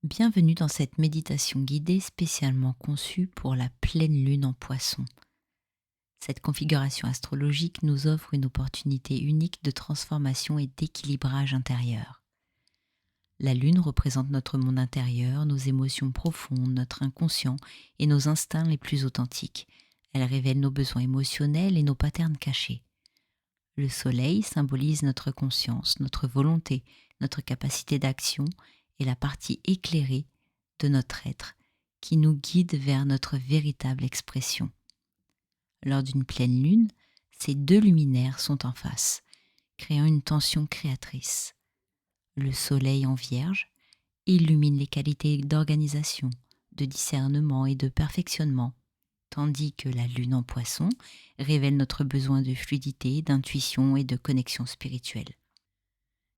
Bienvenue dans cette méditation guidée spécialement conçue pour la pleine lune en Poisson. Cette configuration astrologique nous offre une opportunité unique de transformation et d'équilibrage intérieur. La lune représente notre monde intérieur, nos émotions profondes, notre inconscient et nos instincts les plus authentiques. Elle révèle nos besoins émotionnels et nos patterns cachés. Le soleil symbolise notre conscience, notre volonté, notre capacité d'action et la partie éclairée de notre être qui nous guide vers notre véritable expression. Lors d'une pleine lune, ces deux luminaires sont en face, créant une tension créatrice. Le soleil en Vierge illumine les qualités d'organisation, de discernement et de perfectionnement, tandis que la lune en Poisson révèle notre besoin de fluidité, d'intuition et de connexion spirituelle.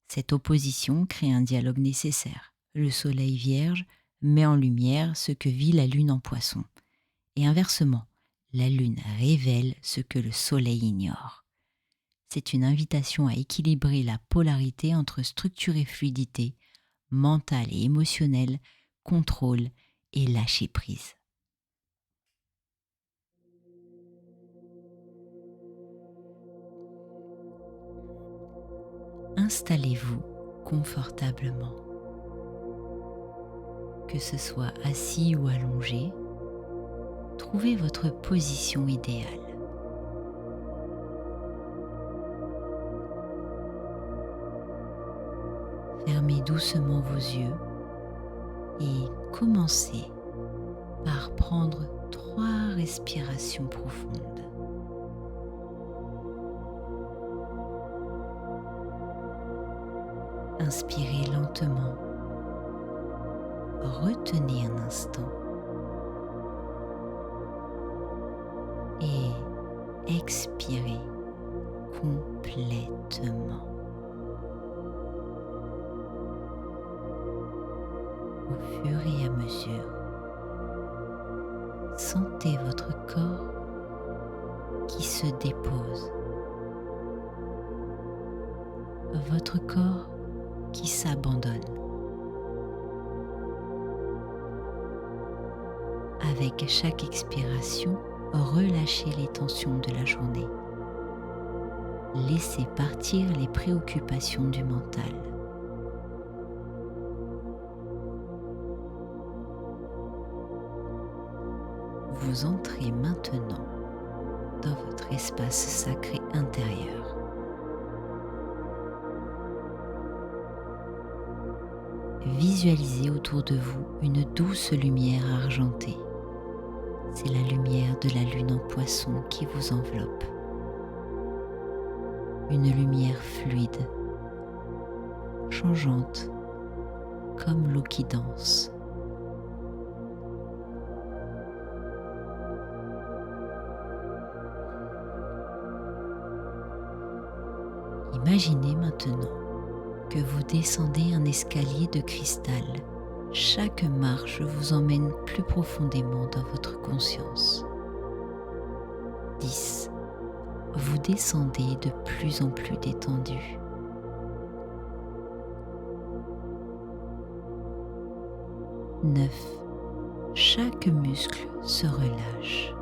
Cette opposition crée un dialogue nécessaire. Le soleil Vierge met en lumière ce que vit la lune en Poisson, et inversement, la lune révèle ce que le soleil ignore. C'est une invitation à équilibrer la polarité entre structure et fluidité, mentale et émotionnelle, contrôle et lâcher prise. Installez-vous confortablement. Que ce soit assis ou allongé, trouvez votre position idéale. Fermez doucement vos yeux et commencez par prendre 3 respirations profondes. Inspirez lentement, retenez un instant et expirez complètement. Au fur et à mesure, sentez votre corps qui se dépose, votre corps qui s'abandonne. Avec chaque expiration, relâchez les tensions de la journée. Laissez partir les préoccupations du mental. Vous entrez maintenant dans votre espace sacré intérieur. Visualisez autour de vous une douce lumière argentée. C'est la lumière de la lune en Poisson qui vous enveloppe. Une lumière fluide, changeante, comme l'eau qui danse. Imaginez maintenant que vous descendez un escalier de cristal. Chaque marche vous emmène plus profondément dans votre conscience. 10. Vous descendez de plus en plus détendu. 9. Chaque muscle se relâche.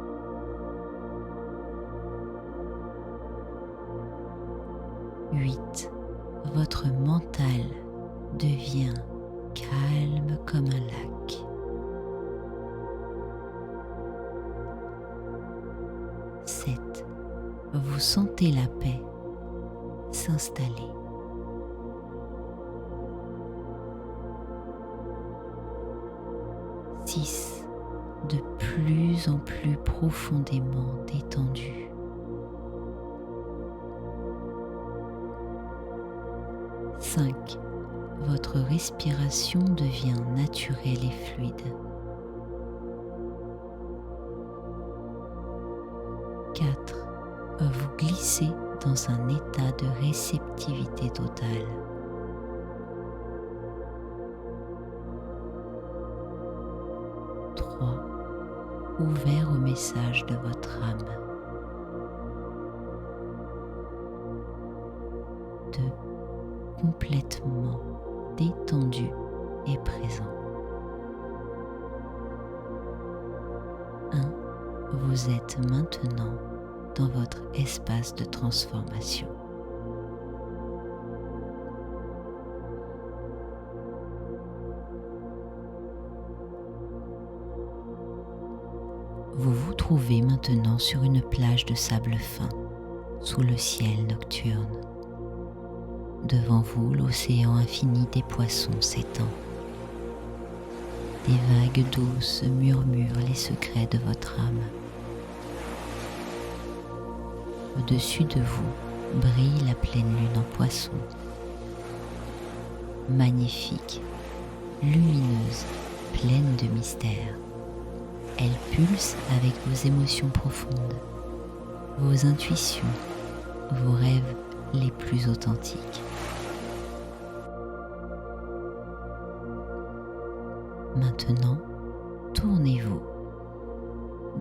8. Votre mental devient calme comme un lac. 7. Vous sentez la paix s'installer. 6. De plus en plus profondément détendu. 5. Votre respiration devient naturelle et fluide. 4. Vous glissez dans un état de réceptivité totale. 3. Ouvert au message de votre âme. 2. Complètement détendu et présent. vous êtes maintenant dans votre espace de transformation. Vous vous trouvez maintenant sur une plage de sable fin, sous le ciel nocturne. Devant vous, l'océan infini des poissons s'étend. Des vagues douces murmurent les secrets de votre âme. Au-dessus de vous brille la pleine lune en poisson. Magnifique, lumineuse, pleine de mystère. Elle pulse avec vos émotions profondes, vos intuitions, vos rêves les plus authentiques. Maintenant, tournez-vous.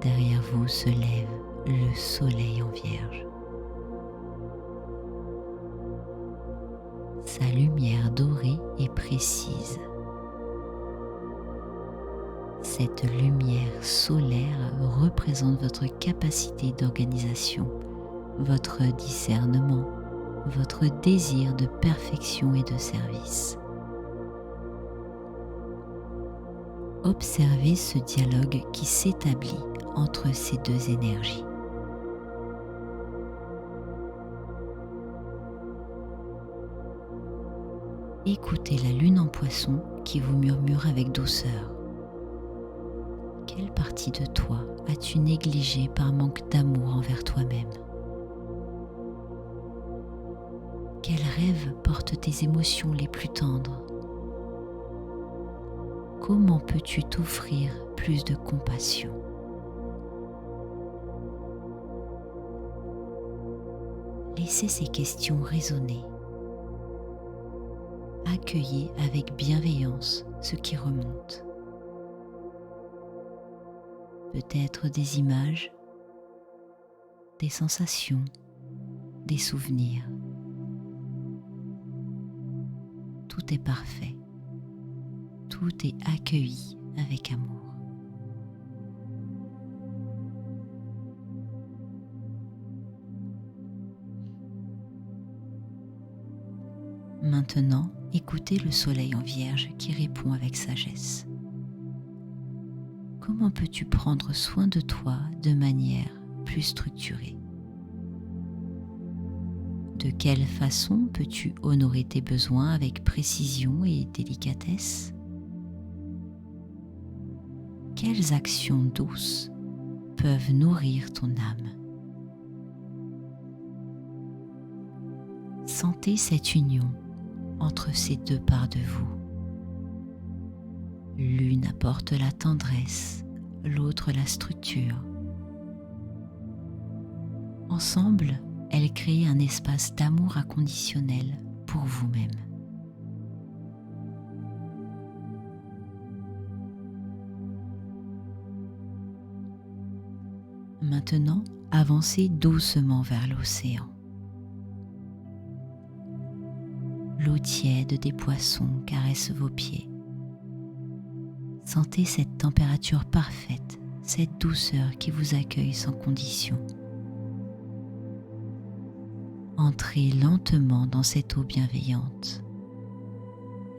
Derrière vous se lève le soleil en Vierge. Sa lumière dorée et précise. Cette lumière solaire représente votre capacité d'organisation, votre discernement, votre désir de perfection et de service. Observez ce dialogue qui s'établit entre ces deux énergies. Écoutez la lune en poisson qui vous murmure avec douceur. Quelle partie de toi as-tu négligée par manque d'amour envers toi-même? Quels rêves portent tes émotions les plus tendres? Comment peux-tu t'offrir plus de compassion? Laissez ces questions résonner. Accueillez avec bienveillance ce qui remonte. Peut-être des images, des sensations, des souvenirs. Tout est parfait. Tout est accueilli avec amour. Maintenant, écoutez le soleil en Vierge qui répond avec sagesse. Comment peux-tu prendre soin de toi de manière plus structurée? De quelle façon peux-tu honorer tes besoins avec précision et délicatesse? Quelles actions douces peuvent nourrir ton âme? Sentez cette union entre ces deux parts de vous. L'une apporte la tendresse, l'autre la structure. Ensemble, elles créent un espace d'amour inconditionnel pour vous-même. Maintenant, avancez doucement vers l'océan. L'eau tiède des poissons caresse vos pieds. Sentez cette température parfaite, cette douceur qui vous accueille sans condition. Entrez lentement dans cette eau bienveillante.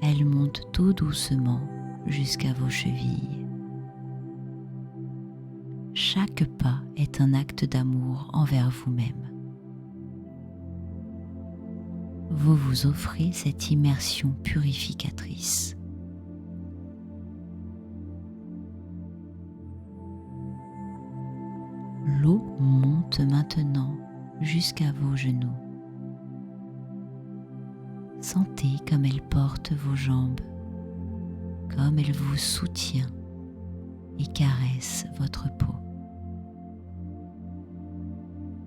Elle monte tout doucement jusqu'à vos chevilles. Chaque pas est un acte d'amour envers vous-même. Vous vous offrez cette immersion purificatrice. L'eau monte maintenant jusqu'à vos genoux. Sentez comme elle porte vos jambes, comme elle vous soutient et caresse votre peau.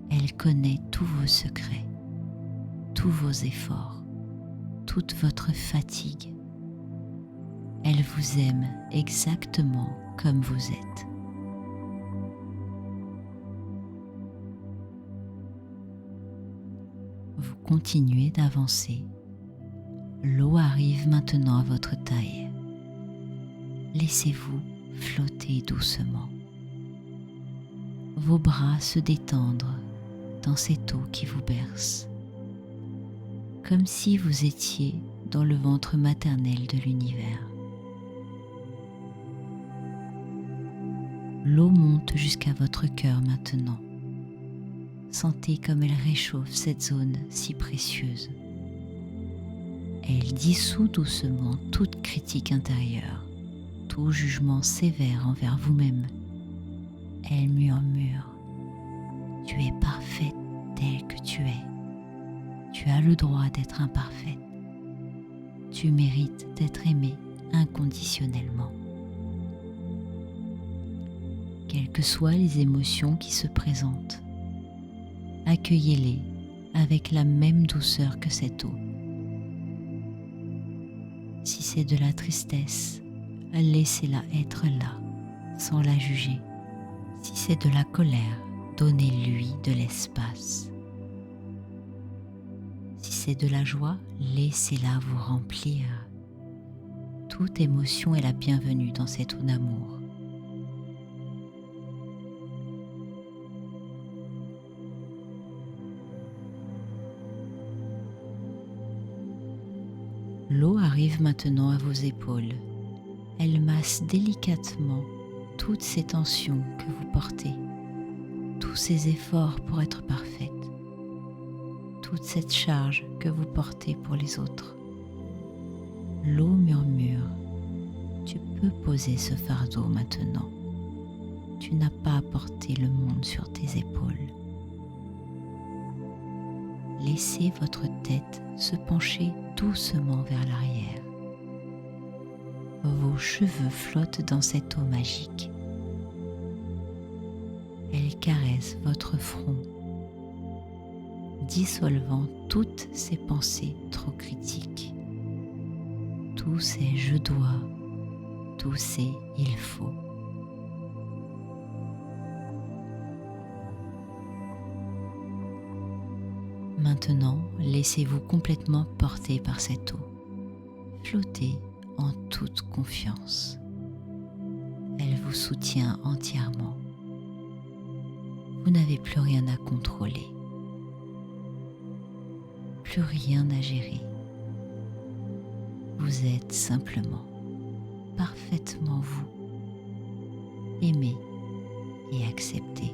Elle connaît tous vos secrets, tous vos efforts, toute votre fatigue. Elle vous aime exactement comme vous êtes. Vous continuez d'avancer. L'eau arrive maintenant à votre taille. Laissez-vous flotter doucement. vos bras se détendre dans cette eau qui vous berce, comme si vous étiez dans le ventre maternel de l'univers. L'eau monte jusqu'à votre cœur maintenant. Sentez comme elle réchauffe cette zone si précieuse. Elle dissout doucement toute critique intérieure, tout jugement sévère envers vous-même. Elle murmure: tu es parfaite telle que tu es. Tu as le droit d'être imparfaite. Tu mérites d'être aimée inconditionnellement. Quelles que soient les émotions qui se présentent, accueillez-les avec la même douceur que cette eau. Si c'est de la tristesse, laissez-la être là, sans la juger. Si c'est de la colère, donnez-lui de l'espace. Si c'est de la joie, laissez-la vous remplir. Toute émotion est la bienvenue dans cette eau d'amour. L'eau arrive maintenant à vos épaules. Elle masse délicatement toutes ces tensions que vous portez, tous ces efforts pour être parfaite, toute cette charge que vous portez pour les autres. L'eau murmure: tu peux poser ce fardeau maintenant. Tu n'as pas à porter le monde sur tes épaules. Laissez votre tête se pencher doucement vers l'arrière. Vos cheveux flottent dans cette eau magique. Elle caresse votre front, dissolvant toutes ces pensées trop critiques, tous ces je dois, tous ces il faut. Maintenant, laissez-vous complètement porter par cette eau. Flottez en toute confiance. Elle vous soutient entièrement. Vous n'avez plus rien à contrôler, plus rien à gérer. Vous êtes simplement, parfaitement vous, aimé et accepté.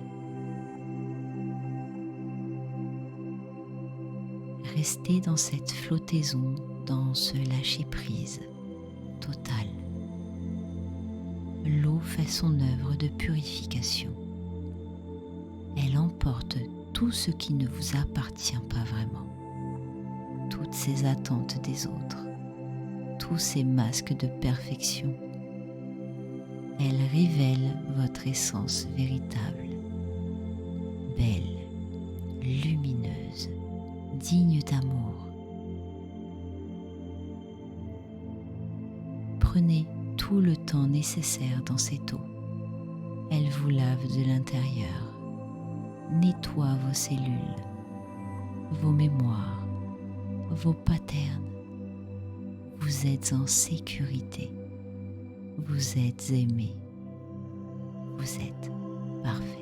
Restez dans cette flottaison, dans ce lâcher-prise total. L'eau fait son œuvre de purification. Elle emporte tout ce qui ne vous appartient pas vraiment, toutes ces attentes des autres, tous ces masques de perfection. Elle révèle votre essence véritable, belle, lumineuse, digne d'amour. Prenez tout le temps nécessaire dans cette eau. Elle vous lave de l'intérieur, nettoie vos cellules, vos mémoires, vos patterns. Vous êtes en sécurité, vous êtes aimé, vous êtes parfait.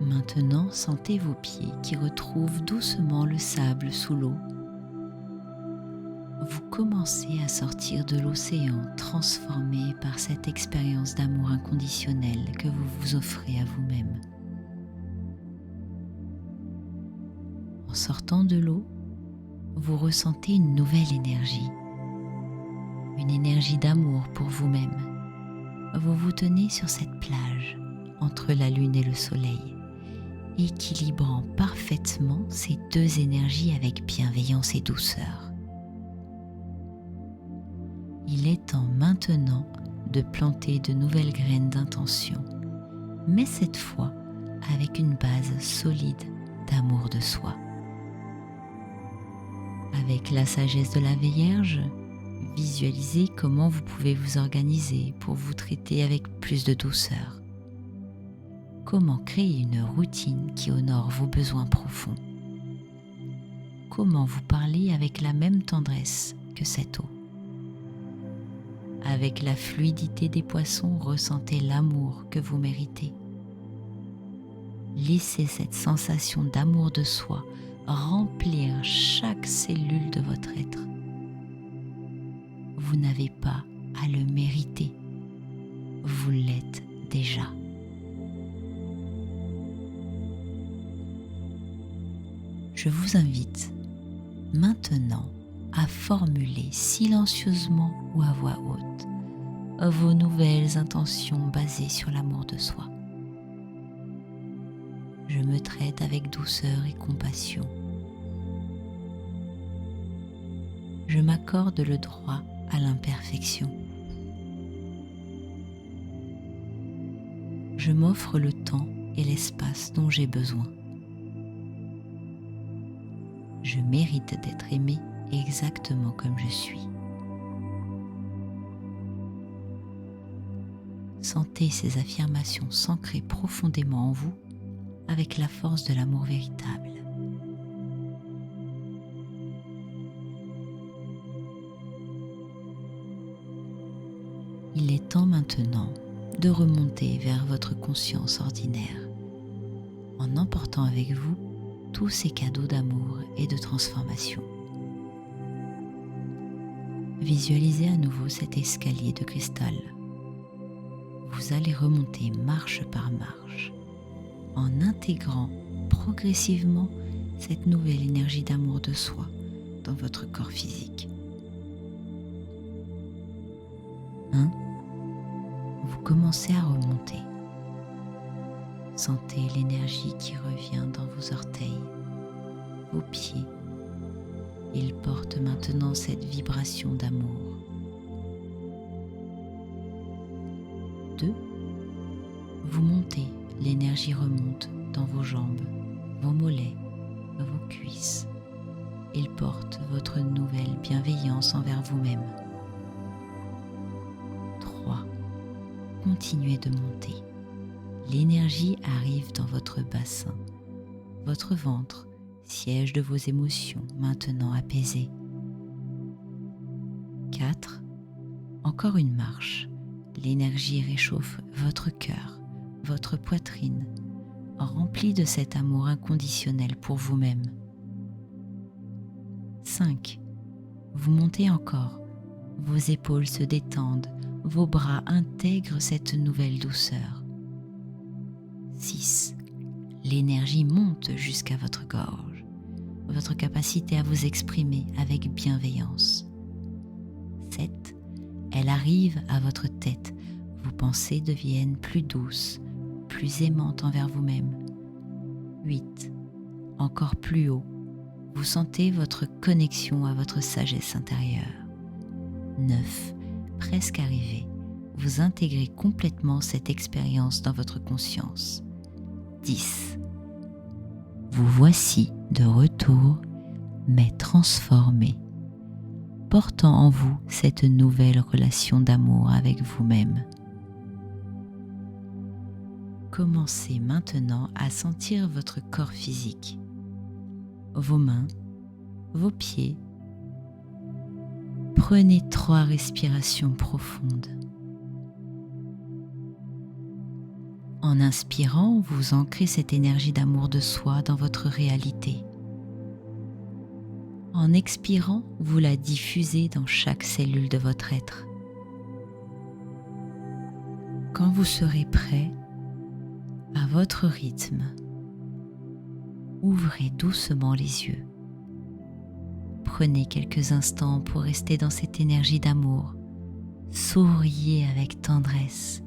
Maintenant, sentez vos pieds qui retrouvent doucement le sable sous l'eau. Vous commencez à sortir de l'océan transformé par cette expérience d'amour inconditionnel que vous vous offrez à vous-même. En sortant de l'eau, vous ressentez une nouvelle énergie, une énergie d'amour pour vous-même. Vous vous tenez sur cette plage entre la lune et le soleil, équilibrant parfaitement ces deux énergies avec bienveillance et douceur. Il est temps maintenant de planter de nouvelles graines d'intention, mais cette fois avec une base solide d'amour de soi. Avec la sagesse de la Vierge, visualisez comment vous pouvez vous organiser pour vous traiter avec plus de douceur. Comment créer une routine qui honore vos besoins profonds? Comment vous parler avec la même tendresse que cette eau? Avec la fluidité des poissons, ressentez l'amour que vous méritez. Laissez cette sensation d'amour de soi remplir chaque cellule de votre être. Vous n'avez pas à le mériter, vous l'êtes déjà. Je vous invite maintenant à formuler silencieusement ou à voix haute vos nouvelles intentions basées sur l'amour de soi. Je me traite avec douceur et compassion. Je m'accorde le droit à l'imperfection. Je m'offre le temps et l'espace dont j'ai besoin. Je mérite d'être aimé exactement comme je suis. Sentez ces affirmations s'ancrer profondément en vous avec la force de l'amour véritable. Il est temps maintenant de remonter vers votre conscience ordinaire en emportant avec vous tous ces cadeaux d'amour et de transformation. Visualisez à nouveau cet escalier de cristal. Vous allez remonter marche par marche en intégrant progressivement cette nouvelle énergie d'amour de soi dans votre corps physique. 1. Vous commencez à remonter. Sentez l'énergie qui revient dans vos orteils, vos pieds. Ils portent maintenant cette vibration d'amour. 2. Vous montez, l'énergie remonte dans vos jambes, vos mollets, vos cuisses. Ils portent votre nouvelle bienveillance envers vous-même. 3. Continuez de monter. L'énergie arrive dans votre bassin, votre ventre, siège de vos émotions maintenant apaisées. 4. Encore une marche. L'énergie réchauffe votre cœur, votre poitrine, remplie de cet amour inconditionnel pour vous-même. 5. Vous montez encore. Vos épaules se détendent, vos bras intègrent cette nouvelle douceur. 6. L'énergie monte jusqu'à votre gorge, votre capacité à vous exprimer avec bienveillance. 7. Elle arrive à votre tête, vos pensées deviennent plus douces, plus aimantes envers vous-même. 8. Encore plus haut, vous sentez votre connexion à votre sagesse intérieure. 9. Presque arrivé, vous intégrez complètement cette expérience dans votre conscience. 10. Vous voici de retour, mais transformé, portant en vous cette nouvelle relation d'amour avec vous-même. Commencez maintenant à sentir votre corps physique, vos mains, vos pieds. Prenez 3 respirations profondes. En inspirant, vous ancrez cette énergie d'amour de soi dans votre réalité. En expirant, vous la diffusez dans chaque cellule de votre être. Quand vous serez prêt, à votre rythme, ouvrez doucement les yeux. Prenez quelques instants pour rester dans cette énergie d'amour. Souriez avec tendresse.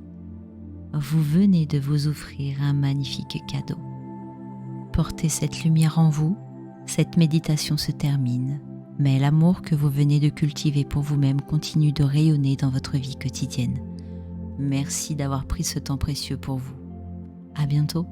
Vous venez de vous offrir un magnifique cadeau. Portez cette lumière en vous, cette méditation se termine, mais l'amour que vous venez de cultiver pour vous-même continue de rayonner dans votre vie quotidienne. Merci d'avoir pris ce temps précieux pour vous. À bientôt.